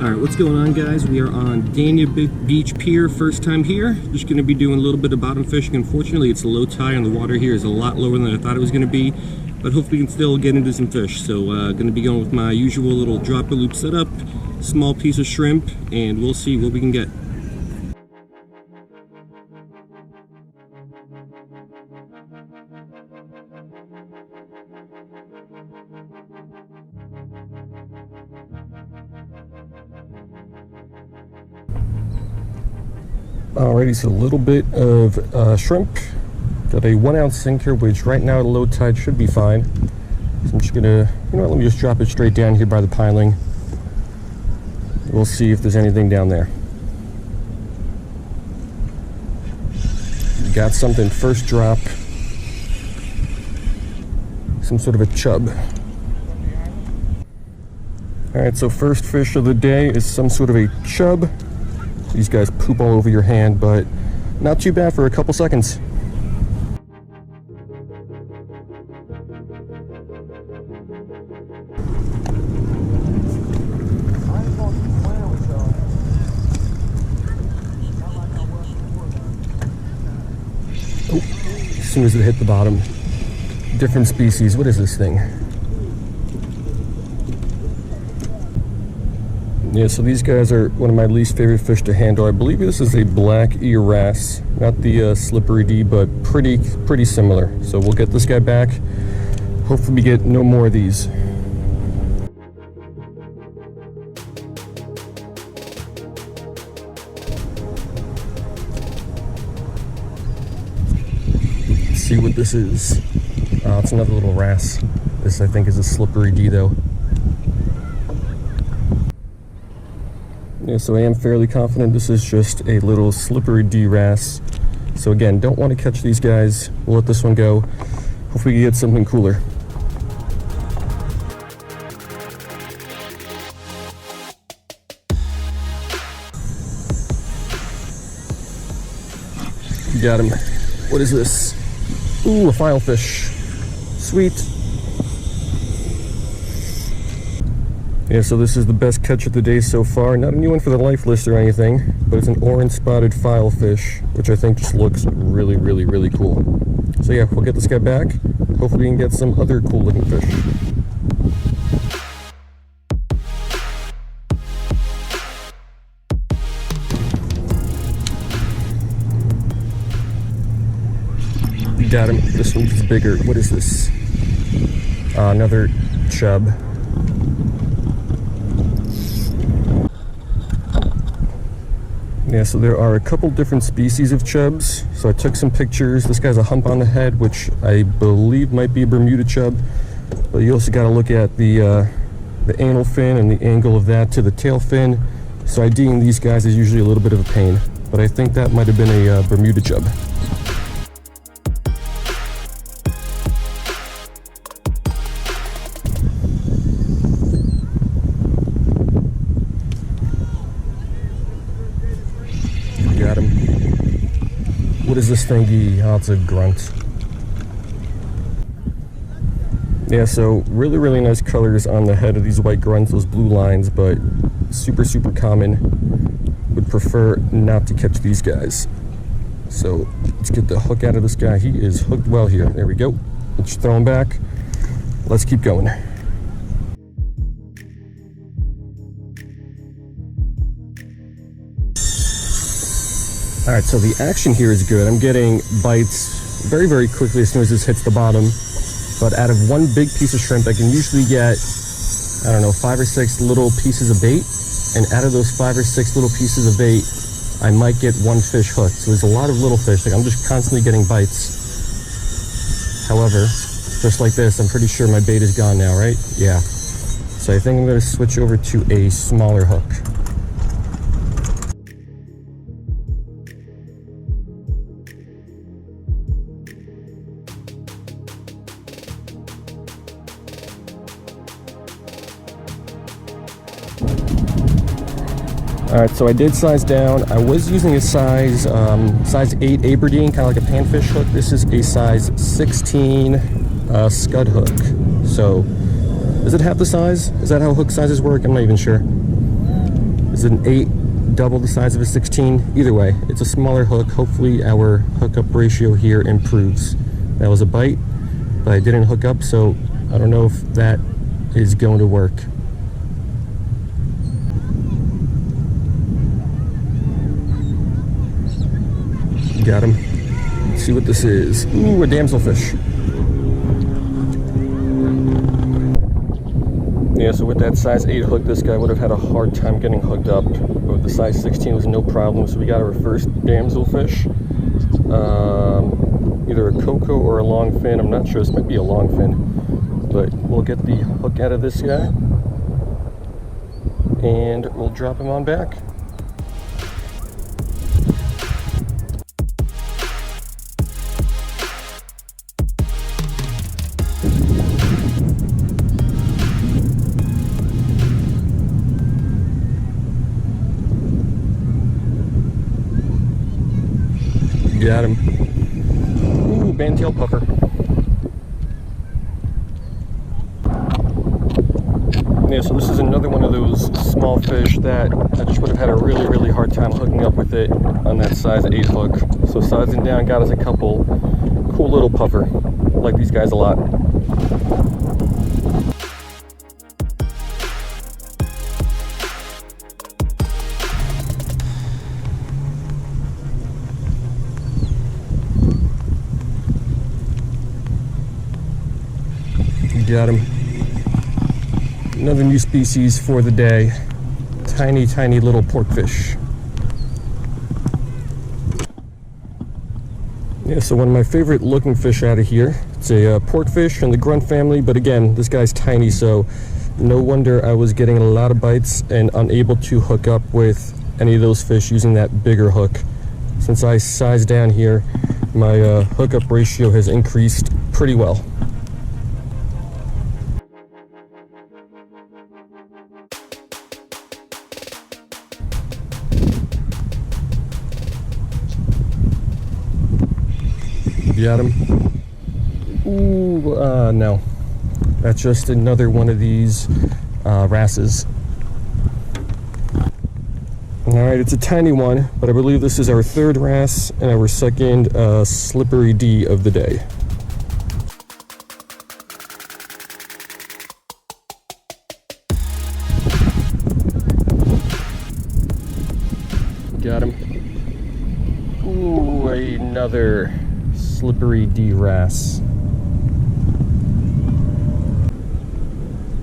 Alright, what's going on, guys? We are on Dania Beach Pier, first time here. Just going to be doing a little bit of bottom fishing. Unfortunately, it's a low tide and the water here is a lot lower than I thought it was going to be, but hopefully we can still get into some fish. So going to be going with my usual little dropper loop setup, small piece of shrimp, and we'll see what we can get. Alrighty, so a little bit of shrimp. Got a 1 ounce sinker, which right now at low tide should be fine. So I'm just gonna, you know what, let me just drop it straight down here by the piling. We'll see if there's anything down there. Got something first drop. Some sort of a chub. Alright, so first fish of the day is some sort of a chub. These guys poop all over your hand, but not too bad for a couple seconds. Oh, as soon as it hit the bottom. Different species. What is this thing? Yeah, so these guys are one of my least favorite fish to handle. I believe this is a black ear wrasse, not the slippery D, but pretty similar. So we'll get this guy back. Hopefully we get no more of these. Let's see what this is. It's another little wrasse. This I think is a slippery D though. Yeah, so I am fairly confident this is just a little slippery D wrasse. So again, don't want to catch these guys. We'll let this one go. Hopefully we get something cooler. Got him. What is this? Ooh, a filefish. Sweet. Yeah, so this is the best catch of the day so far. Not a new one for the life list or anything, but it's an orange spotted filefish, which I think just looks really cool. So yeah, we'll get this guy back. Hopefully we can get some other cool looking fish. Got him. This one's bigger. What is this? Another chub. Yeah, so there are a couple different species of chubs. So I took some pictures. This guy's a hump on the head, which I believe might be a Bermuda chub. But you also got to look at the anal fin and the angle of that to the tail fin. So IDing these guys is usually a little bit of a pain. But I think that might have been a Bermuda chub. Got him. What is this thingy? Oh, it's a grunt. Yeah, so really nice colors on the head of these white grunts, those blue lines, but super common. Would prefer not to catch these guys. So let's get the hook out of this guy. He is hooked well here. There we go. Let's throw him back. Let's keep going. Alright, so the action here is good. I'm getting bites very quickly as soon as this hits the bottom. But out of one big piece of shrimp, I can usually get, I don't know, 5 or 6 little pieces of bait. And out of those 5 or 6 little pieces of bait, I might get one fish hooked. So there's a lot of little fish. Like, I'm just constantly getting bites. However, just like this, I'm pretty sure my bait is gone now, right? Yeah. So I think I'm going to switch over to a smaller hook. Alright, so I did size down. I was using a size 8 Aberdeen, kind of like a panfish hook. This is a size 16 scud hook. So, does it have the size? Is that how hook sizes work? I'm not even sure. This is an 8, double the size of a 16. Either way, it's a smaller hook. Hopefully our hookup ratio here improves. That was a bite, but I didn't hook up, so I don't know if that is going to work. Got him. Let's see what this is. Ooh, a damselfish. Yeah, so with that size 8 hook, this guy would have had a hard time getting hooked up. But with the size 16, it was no problem. So we got a reverse damselfish. Either a cocoa or a long fin. I'm not sure. This might be a long fin. But we'll get the hook out of this guy. And we'll drop him on back. Got him. Ooh, bandtail puffer. Yeah, so this is another one of those small fish that I just would have had a really hard time hooking up with it on that size 8 hook. So sizing down got us a couple cool little puffer. I like these guys a lot. Got him. Another new species for the day. Tiny little porkfish. Yeah, so one of my favorite looking fish out of here. It's a porkfish in the grunt family, but again, this guy's tiny, so no wonder I was getting a lot of bites and unable to hook up with any of those fish using that bigger hook. Since I sized down here, my hookup ratio has increased pretty well. Got him. Ooh, no. That's just another one of these wrasses. Alright, it's a tiny one, but I believe this is our 3rd wrasse and our 2nd slippery D of the day. Got him. Ooh, another slippery D wrasse.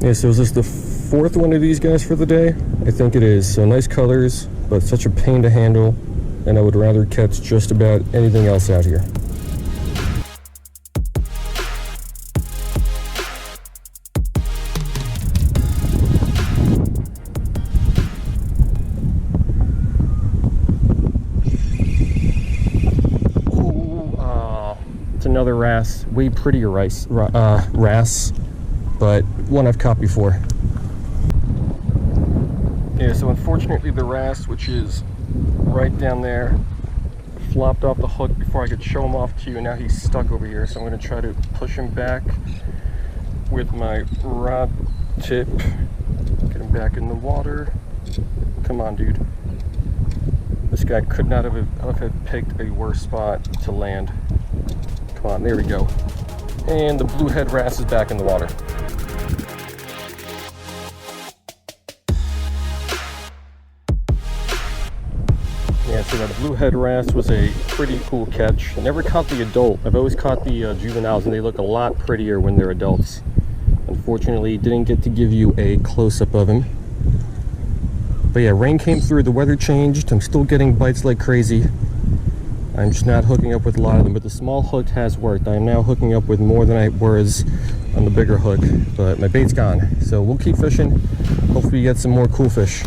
Yeah, so is this the 4th one of these guys for the day? I think it is. So nice colors, but such a pain to handle, and I would rather catch just about anything else out here. Another wrasse, way prettier wrasse, but one I've caught before. Yeah, so unfortunately the wrasse, which is right down there, flopped off the hook before I could show him off to you, and now he's stuck over here. So I'm going to try to push him back with my rod tip. Get him back in the water. Come on, dude. This guy could not have picked a worse spot to land. Come on, there we go. And the bluehead wrasse is back in the water. Yeah, so that bluehead wrasse was a pretty cool catch. I never caught the adult. I've always caught the juveniles, and they look a lot prettier when they're adults. Unfortunately, didn't get to give you a close-up of him. But yeah, rain came through, the weather changed. I'm still getting bites like crazy. I'm just not hooking up with a lot of them, but the small hook has worked. I am now hooking up with more than I was on the bigger hook, but my bait's gone. So we'll keep fishing. Hopefully get some more cool fish.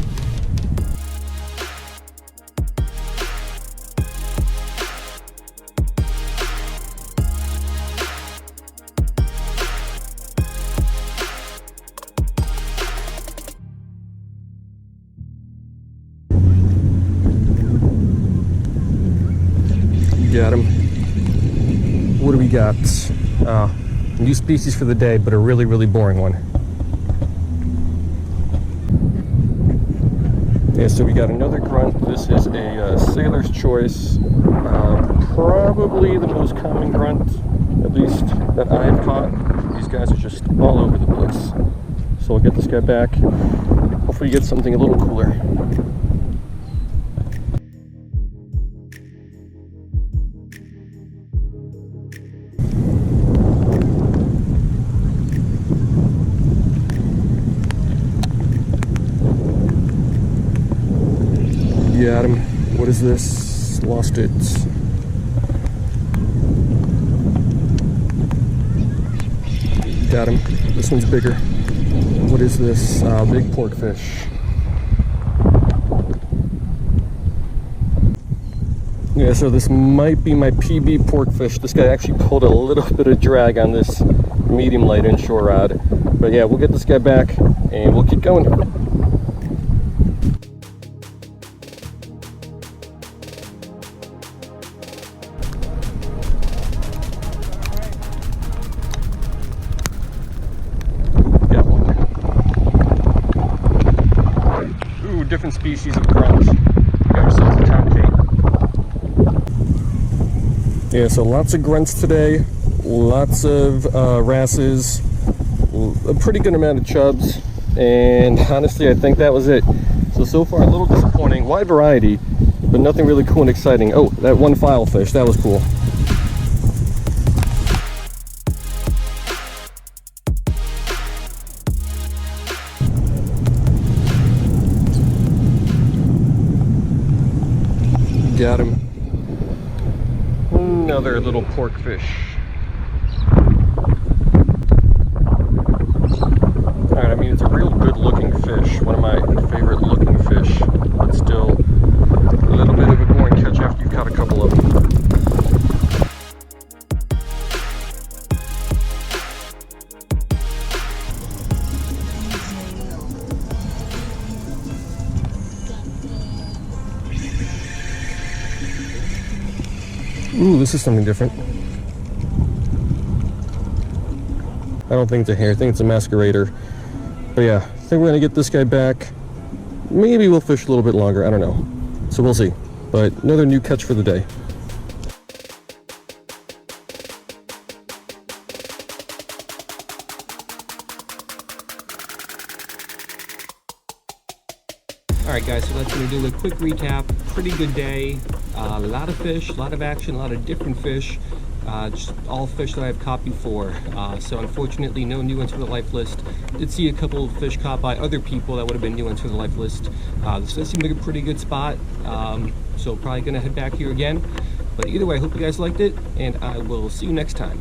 Got him. What do we got? New species for the day, but a really boring one. Yeah, so we got another grunt. This is a sailor's choice. Probably the most common grunt, at least that I've caught. These guys are just all over the place. So we'll get this guy back. Hopefully get something a little cooler. Got him. What is this? Lost it. Got him. This one's bigger. What is this? Big porkfish. Yeah, so this might be my PB porkfish. This guy actually pulled a little bit of drag on this medium light inshore rod. But yeah, we'll get this guy back and we'll keep going. Different species of grunts. Got ourselves a tomcat. Yeah, so lots of grunts today, lots of wrasses, a pretty good amount of chubs, and honestly I think that was it. So far a little disappointing. Wide variety, but nothing really cool and exciting. Oh, that one file fish, that was cool. Got him. Another little porkfish. Alright, I mean, it's a real good looking fish. One of my favorite looking fish. But still a little bit of a boring catch after you've caught a couple of them. Ooh, this is something different. I don't think it's a hare, I think it's a masquerader. But yeah, I think we're gonna get this guy back. Maybe we'll fish a little bit longer, I don't know. So we'll see. But another new catch for the day. Alright guys, so that's going to do a quick recap. Pretty good day, a lot of fish, a lot of action, a lot of different fish, just all fish that I've caught before. So unfortunately no new ones for the life list. Did see a couple of fish caught by other people that would have been new ones for the life list. This does seem like a pretty good spot, so probably going to head back here again. But either way, I hope you guys liked it, and I will see you next time.